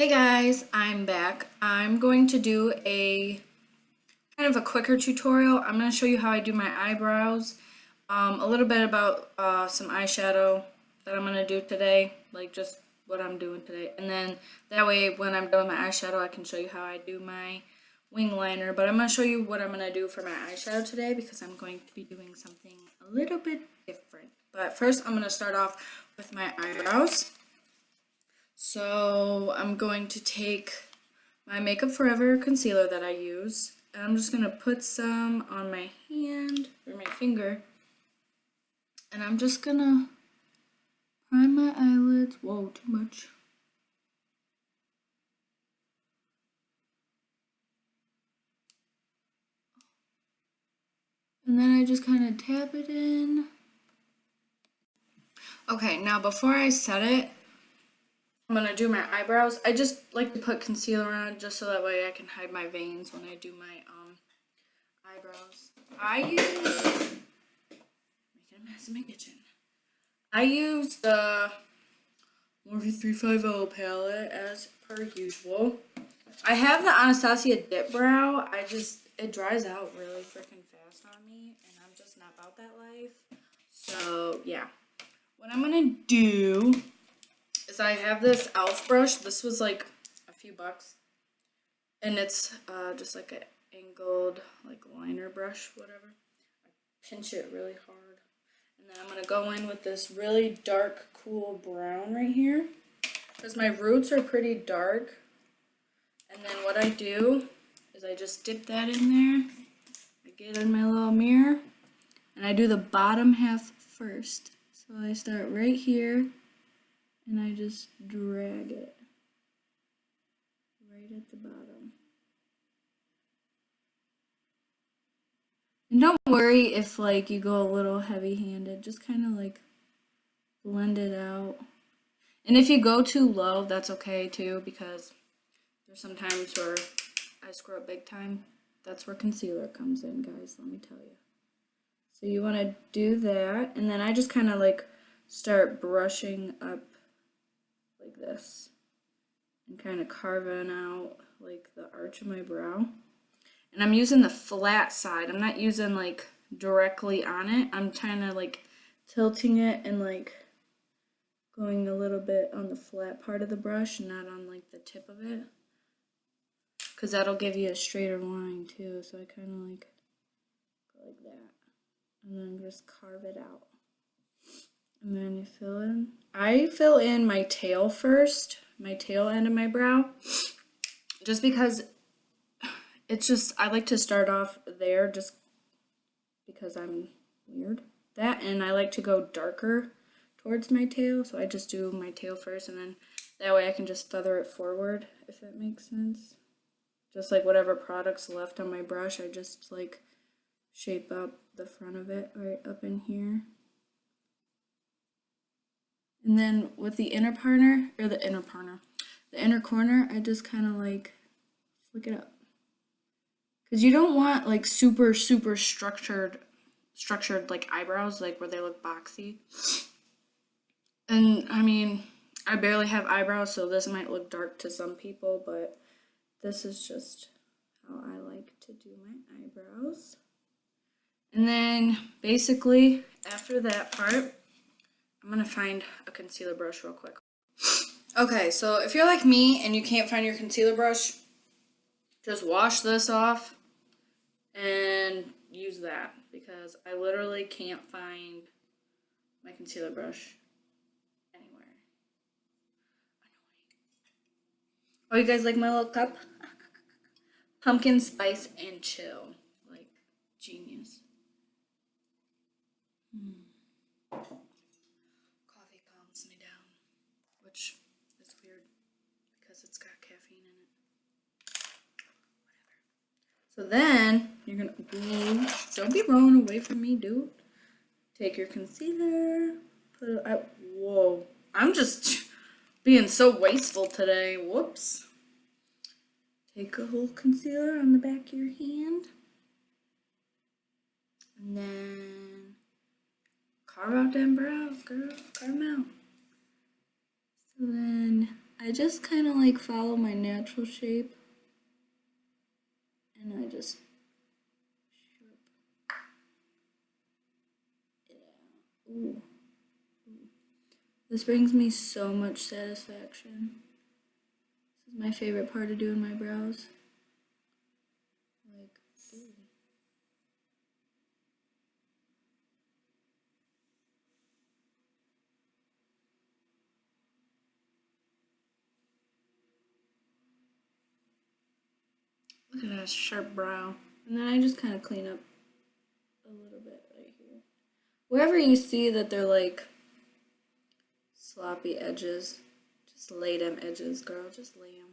Hey guys, I'm back. I'm going to do a kind of a quicker tutorial. I'm going to show you how I do my eyebrows, a little bit about some eyeshadow that I'm going to do today, like just what I'm doing today. And then that way when I'm done with my eyeshadow I can show you how I do my wing liner. But I'm going to show you what I'm going to do for my eyeshadow today because I'm going to be doing something a little bit different. But first I'm going to start off with my eyebrows. So I'm going to take my Makeup Forever concealer that I use, and I'm just going to put some on my hand, or my finger, and I'm just going to prime my eyelids. Whoa, too much. And then I just kind of tap it in. Okay, now before I set it, I'm going to do my eyebrows. I just like to put concealer on just so that way I can hide my veins when I do my eyebrows. I use, making a mess in my kitchen. I use the Morphe 350 palette as per usual. I have the Anastasia Dip Brow. It dries out really freaking fast on me, and I'm just not about that life. So yeah, what I'm gonna do is I have this e.l.f. brush. This was like a few bucks, and it's just like an angled like liner brush, whatever. I pinch it really hard, and then I'm gonna go in with this really dark, cool brown right here, because my roots are pretty dark. And then what I do is I just dip that in there. I get in my little mirror, and I do the bottom half first. So I start right here, and I just drag it right at the bottom. And don't worry if like you go a little heavy-handed, just kind of like blend it out. And if you go too low, that's okay too, because there's some times where I screw up big time. That's where concealer comes in, guys, let me tell you. So you want to do that, and then I just kind of like start brushing up like this and kind of carving out like the arch of my brow. And I'm using the flat side. I'm not using like directly on it. I'm kind of like tilting it and like going a little bit on the flat part of the brush, not on like the tip of it, because that'll give you a straighter line too. So I kind of like go like that, and then just carve it out. And then you fill in. I fill in my tail first, my tail end of my brow, just because it's just, I like to start off there just because I'm weird. That, and I like to go darker towards my tail, so I just do my tail first, and then that way I can just feather it forward, if that makes sense. Just like whatever product's left on my brush, I just like shape up the front of it right up in here. And then with the inner corner, I just kind of like flick it up. Because you don't want like super structured like eyebrows, like where they look boxy. And I mean, I barely have eyebrows, so this might look dark to some people, but this is just how I like to do my eyebrows. And then basically after that part, I'm gonna find a concealer brush real quick. Okay, so if you're like me and you can't find your concealer brush, just wash this off and use that, because I literally can't find my concealer brush anywhere. Oh, you guys like my little cup? Pumpkin spice and chill. Like, genius. Coffee calms me down, which is weird because it's got caffeine in it. Whatever. So then, you're gonna, don't be rolling away from me, dude. Take your concealer, put it out. Whoa, I'm just being so wasteful today. Whoops. Take a whole concealer on the back of your hand, and then carve out them brows, girl. Carve them out. So then I just kind of like follow my natural shape. And I just ooh. This brings me so much satisfaction. This is my favorite part of doing my brows. Like, ooh. Look at that sharp brow. And then I just kind of clean up a little bit right here. Wherever you see that they're like sloppy edges, just lay them edges, girl. Just lay them.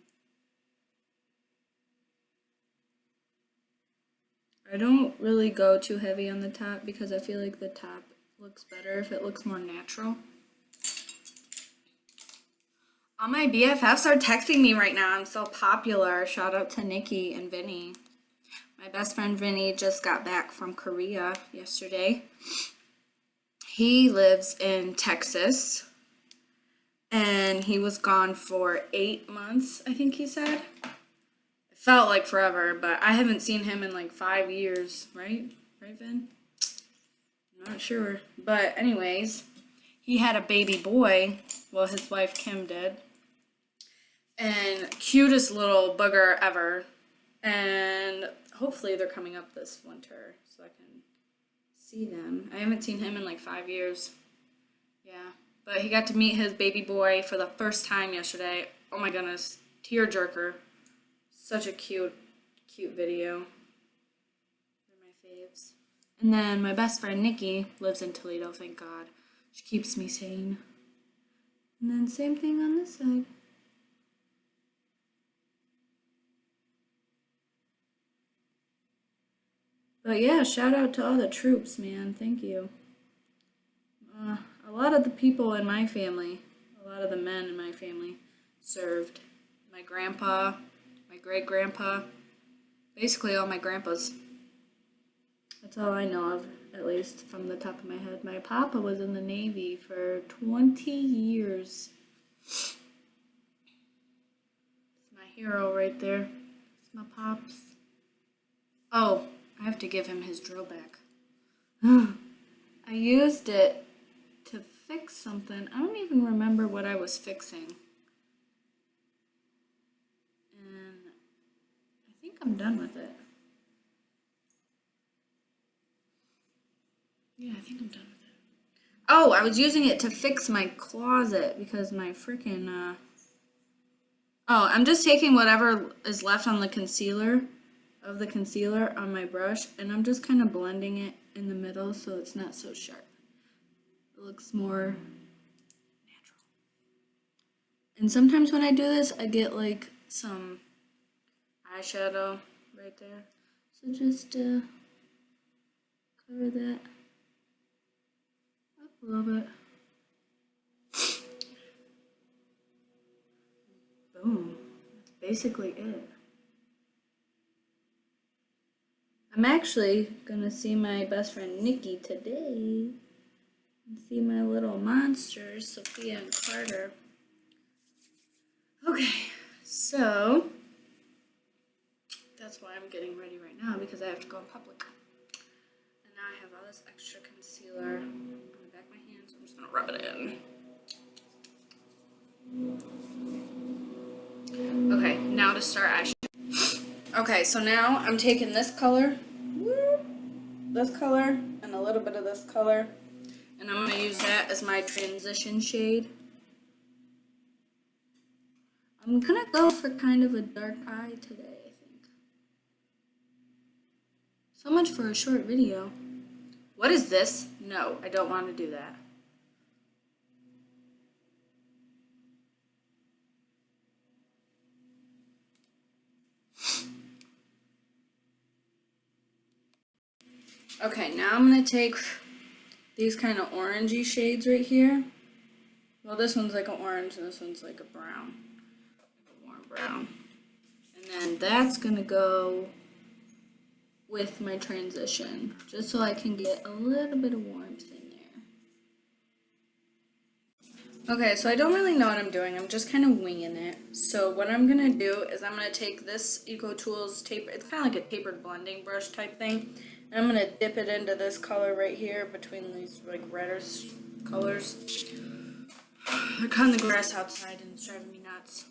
I don't really go too heavy on the top because I feel like the top looks better if it looks more natural. All my BFFs are texting me right now. I'm so popular. Shout out to Nikki and Vinny. My best friend Vinny just got back from Korea yesterday. He lives in Texas. And he was gone for 8 months, I think he said. It felt like forever, but I haven't seen him in like 5 years, right? Right, Vin? I'm not sure. But anyways, he had a baby boy. Well, his wife Kim did. And cutest little booger ever. And hopefully they're coming up this winter so I can see them. I haven't seen him in like 5 years. Yeah. But he got to meet his baby boy for the first time yesterday. Oh my goodness. Tearjerker. Such a cute video. They're my faves. And then my best friend Nikki lives in Toledo, thank God. She keeps me sane. And then same thing on this side. But yeah, shout out to all the troops, man. Thank you. A lot of the people in my family, a lot of the men in my family served. My grandpa, my great-grandpa, basically all my grandpas. That's all I know of, at least from the top of my head. My papa was in the Navy for 20 years. It's my hero right there. It's my pops. Oh, I have to give him his drill back. I used it to fix something. I don't even remember what I was fixing. And I think I'm done with it. Yeah, I think I'm done with it. Oh, I was using it to fix my closet because my freaking, Oh, I'm just taking whatever is left on the concealer, on my brush, and I'm just kind of blending it in the middle so it's not so sharp. It looks more natural. And sometimes when I do this, I get like some eyeshadow right there. So just cover that up a little bit. Boom. That's basically it. I'm actually gonna see my best friend Nikki today. And see my little monsters, Sophia and Carter. Okay, so that's why I'm getting ready right now because I have to go in public. And now I have all this extra concealer on the back of my hand, so I'm just gonna rub it in. Okay, now to start eyeshadow. Okay, so now I'm taking this color, and a little bit of this color, and I'm gonna use that as my transition shade. I'm gonna go for kind of a dark eye today, I think. So much for a short video. What is this? No, I don't want to do that. Okay, now I'm gonna take these kind of orangey shades right here. Well, this one's like an orange and this one's like a brown. Like a warm brown. And then that's gonna go with my transition, just so I can get a little bit of warmth in Okay, so I don't really know what I'm doing. I'm just kind of winging it. So what I'm gonna do is I'm gonna take this Eco Tools taper. It's kind of like a tapered blending brush type thing. And I'm gonna dip it into this color right here between these like reddish colors. They're cutting the grass outside and it's driving me nuts.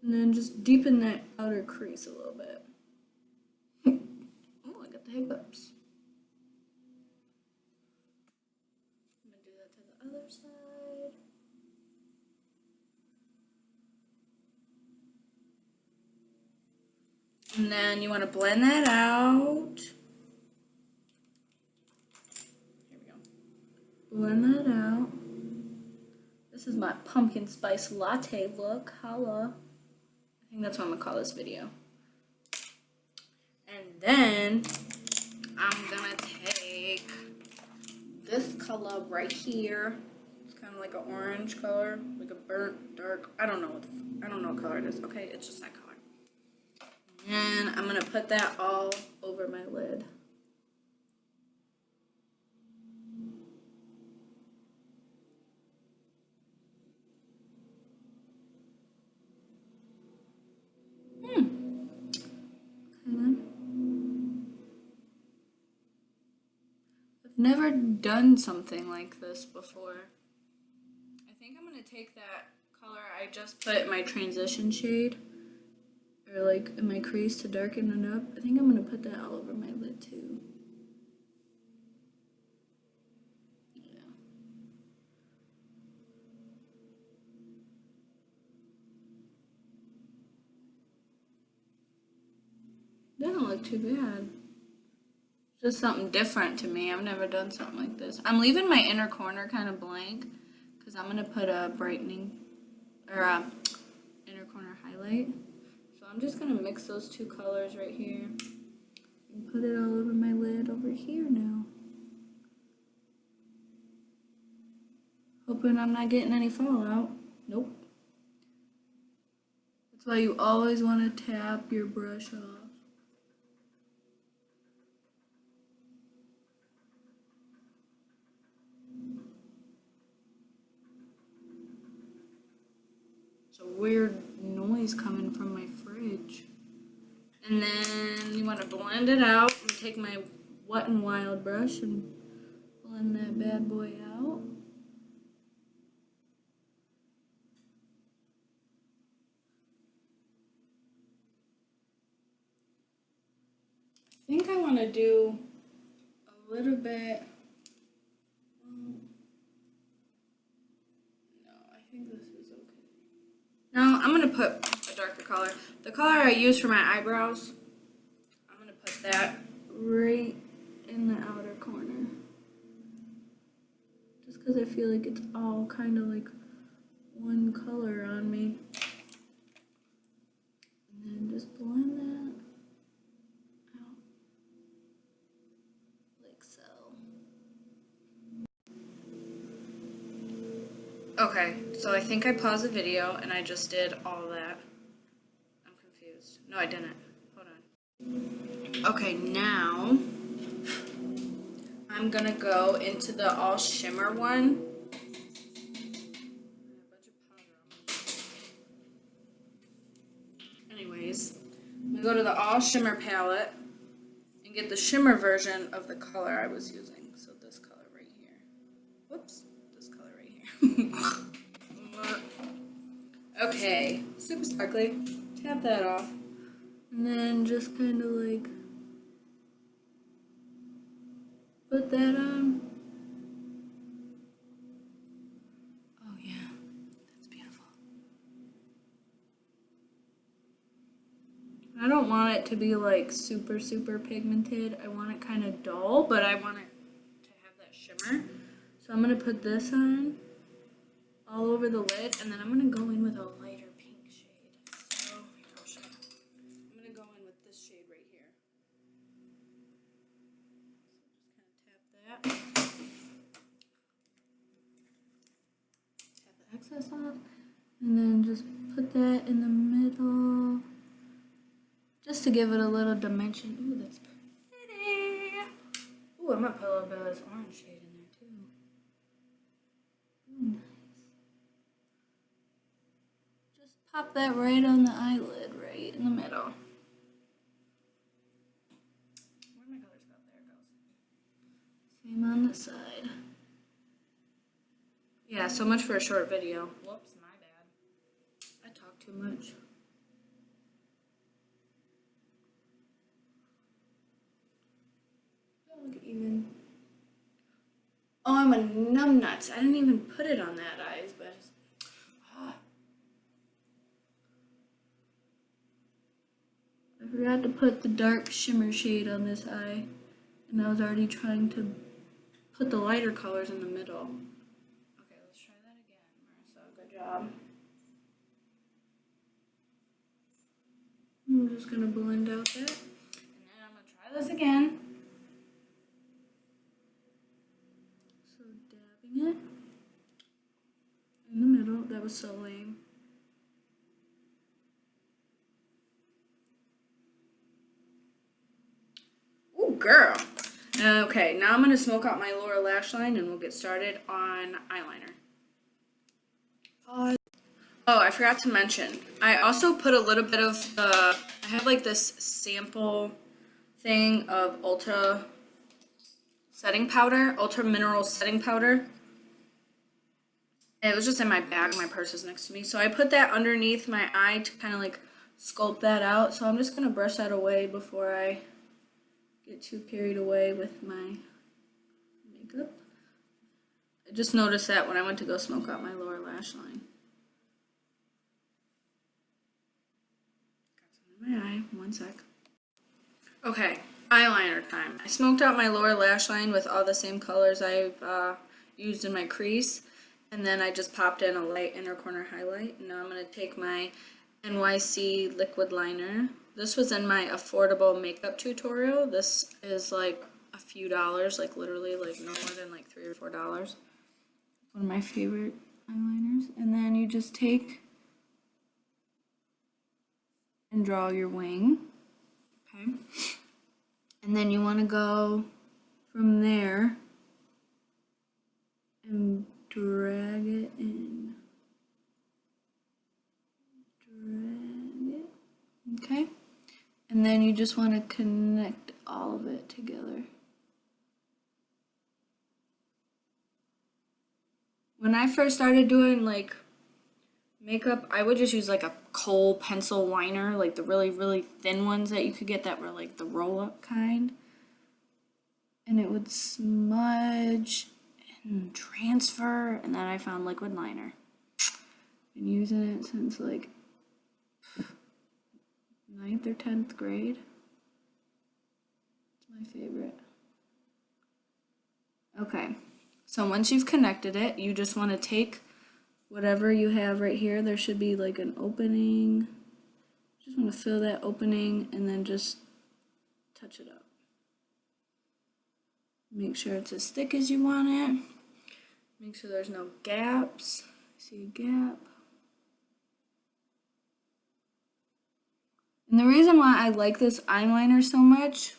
And then just deepen that outer crease a little bit. Oh, I got the hiccups. I'm gonna do that to the other side. And then you want to blend that out. Here we go. Blend that out. This is my pumpkin spice latte look. Holla. I think that's what I'm going to call this video. And then I'm going to take this color right here. It's kind of like an orange color, like a burnt dark. I don't know what color it is. Okay, it's just that color. And I'm going to put that all over my lid. Okay then. I've never done something like this before. I think I'm going to take that color I just put in my transition shade, or like in my crease to darken it up. I think I'm going to put that all over my lid too. Yeah. Doesn't look too bad. Just something different to me. I've never done something like this. I'm leaving my inner corner kind of blank because I'm going to put a brightening or a inner corner highlight. So I'm just going to mix those two colors right here and put it all over my lid over here now. Hoping I'm not getting any fallout. Nope. That's why you always want to tap your brush off. It's a weird noise coming from my fridge. And then you want to blend it out. I'm going to take my Wet n Wild brush and blend that bad boy out. I think I want to do a little bit. No, I think this is okay. Now I'm going to put a darker color. The color I use for my eyebrows, I'm going to put that right in the outer corner. Just because I feel like it's all kind of like one color on me. And then just blend that out like so. Okay, so I think I paused the video and I just did all that. I'm confused. No, I didn't. Hold on. Okay, now I'm gonna go into the all shimmer one. Anyways, I'm gonna go to the all shimmer palette and get the shimmer version of the color I was using. So this color right here. Whoops, this color right here. Okay, super sparkly. Tap that off. And then just kind of like put that on. Oh yeah, that's beautiful. I don't want it to be like super, super pigmented. I want it kind of dull, but I want it to have that shimmer. So I'm going to put this on all over the lid, and then I'm going to go in with a lighter pink shade. So, I'll show you. I'm going to go in with this shade right here. So just kind of tap that. Tap the excess off, and then just put that in the middle. Just to give it a little dimension. Ooh, that's pretty. Ooh, I'm gonna put a little bit of this orange shade in there too. Just pop that right on the eyelid, right in the middle. Where'd my colors go? There it goes. Same on the side. Yeah, so much for a short video. Whoops, my bad. I talk too much. Look even. Oh, I'm a numbnuts. I didn't even put it on that eyes, but I forgot to put the dark shimmer shade on this eye, and I was already trying to put the lighter colors in the middle. Okay, let's try that again, Marissa. Good job. I'm just gonna blend out that, and then I'm gonna try this again. So dabbing it in the middle. That was so lame. Ooh, girl. Okay, now I'm gonna smoke out my lower lash line, and we'll get started on eyeliner. Oh, I forgot to mention, I also put a little bit of I have like this sample thing of Ultra Mineral Setting Powder. And it was just in my bag, my purse is next to me. So I put that underneath my eye to kind of like sculpt that out. So I'm just gonna brush that away before I get too carried away with my makeup. I just noticed that when I went to go smoke out my lower lash line. My eye, one sec. Okay, eyeliner time. I smoked out my lower lash line with all the same colors I've used in my crease, and then I just popped in a light inner corner highlight. Now I'm going to take my NYC liquid liner. This was in my affordable makeup tutorial. This is like a few dollars, like literally like no more than like $3 or $4. One of my favorite eyeliners. And then you just take and draw your wing, okay? And then you want to go from there and drag it in. Drag it, okay? And then you just want to connect all of it together. When I first started doing like makeup, I would just use like a kohl pencil liner, like the really, really thin ones that you could get that were like the roll-up kind. And it would smudge and transfer, and then I found liquid liner. Been using it since like 9th or 10th grade. It's my favorite. Okay, so once you've connected it, you just want to take whatever you have right here. There should be like an opening. Just want to fill that opening and then just touch it up. Make sure it's as thick as you want it. Make sure there's no gaps. See a gap. And the reason why I like this eyeliner so much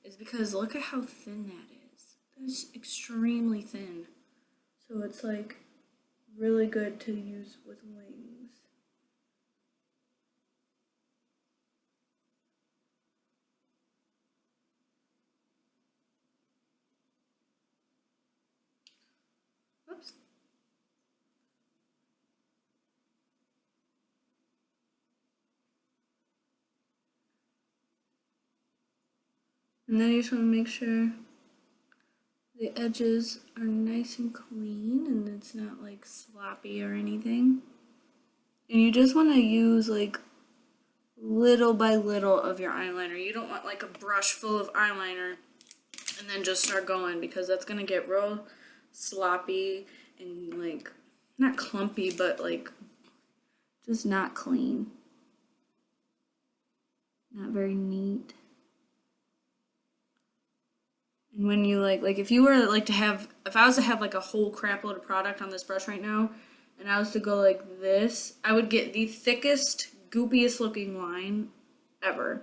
is because look at how thin that is. That's extremely thin. So it's like really good to use with wings. Oops. And then you just want to make sure the edges are nice and clean and it's not like sloppy or anything. And you just want to use like little by little of your eyeliner. You don't want like a brush full of eyeliner and then just start going, because that's going to get real sloppy and like not clumpy, but like just not clean. Not very neat. And when you like if you were like to have, if I was to have like a whole crap load of product on this brush right now, and I was to go like this, I would get the thickest, goopiest looking line ever.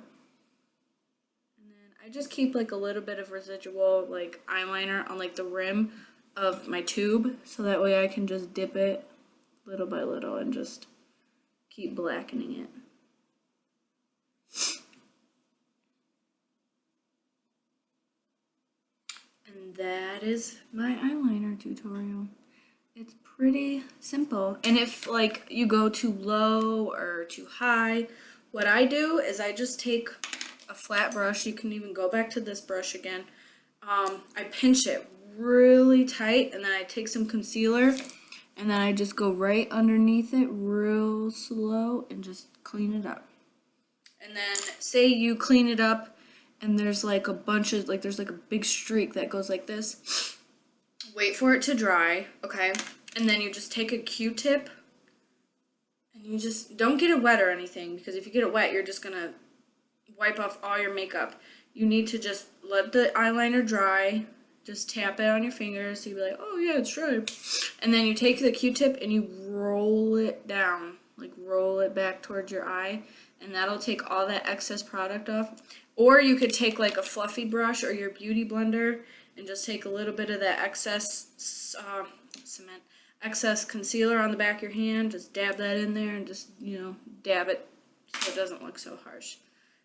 And then I just keep like a little bit of residual like eyeliner on like the rim of my tube, so that way I can just dip it little by little and just keep blackening it. And that is my eyeliner tutorial. It's pretty simple. And if like you go too low or too high, what I do is I just take a flat brush. You can even go back to this brush again. I pinch it really tight, and then I take some concealer, and then I just go right underneath it real slow and just clean it up. And then say you clean it up and there's like a bunch of, like there's like a big streak that goes like this. Wait for it to dry, okay? And then you just take a Q-tip and you just don't get it wet or anything, because if you get it wet, you're just gonna wipe off all your makeup. You need to just let the eyeliner dry. Just tap it on your fingers so you'll be like, oh yeah, it's dry. And then you take the Q-tip and you roll it down, like roll it back towards your eye, and that'll take all that excess product off. Or you could take like a fluffy brush or your beauty blender and just take a little bit of that excess excess concealer on the back of your hand, just dab that in there and just, you know, dab it so it doesn't look so harsh.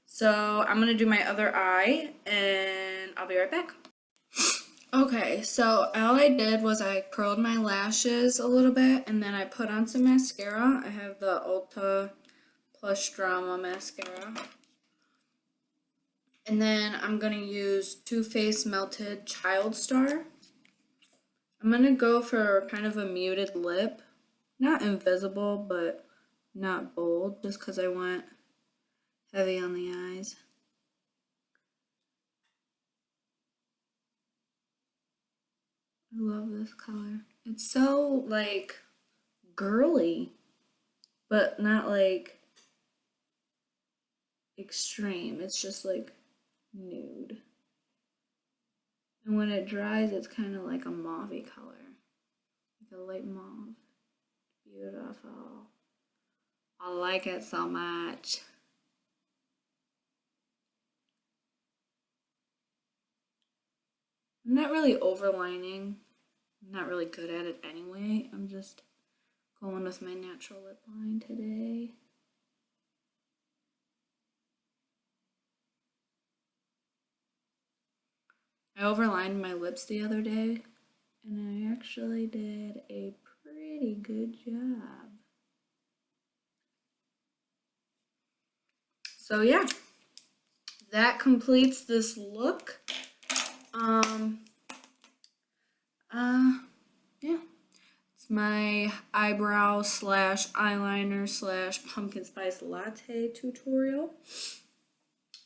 So I'm gonna do my other eye and I'll be right back. Okay, so all I did was I curled my lashes a little bit and then I put on some mascara. I have the Ulta Plush Drama mascara. And then I'm going to use Too Faced Melted Child Star. I'm going to go for kind of a muted lip. Not invisible, but not bold, just because I want heavy on the eyes. I love this color. It's so, like, girly, but not, like, extreme. It's just, like, nude. And when it dries, it's kind of like a mauvey color. Like a light mauve. Beautiful. I like it so much. I'm not really overlining. I'm not really good at it anyway. I'm just going with my natural lip line today. I overlined my lips the other day, and I actually did a pretty good job. So yeah, that completes this look. Yeah, it's my eyebrow slash eyeliner slash pumpkin spice latte tutorial.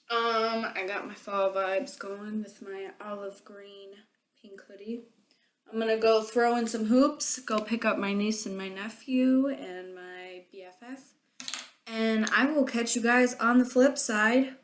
I got my fall vibes going with my olive green pink hoodie. I'm gonna go throw in some hoops, go pick up my niece and my nephew and my BFF. And I will catch you guys on the flip side.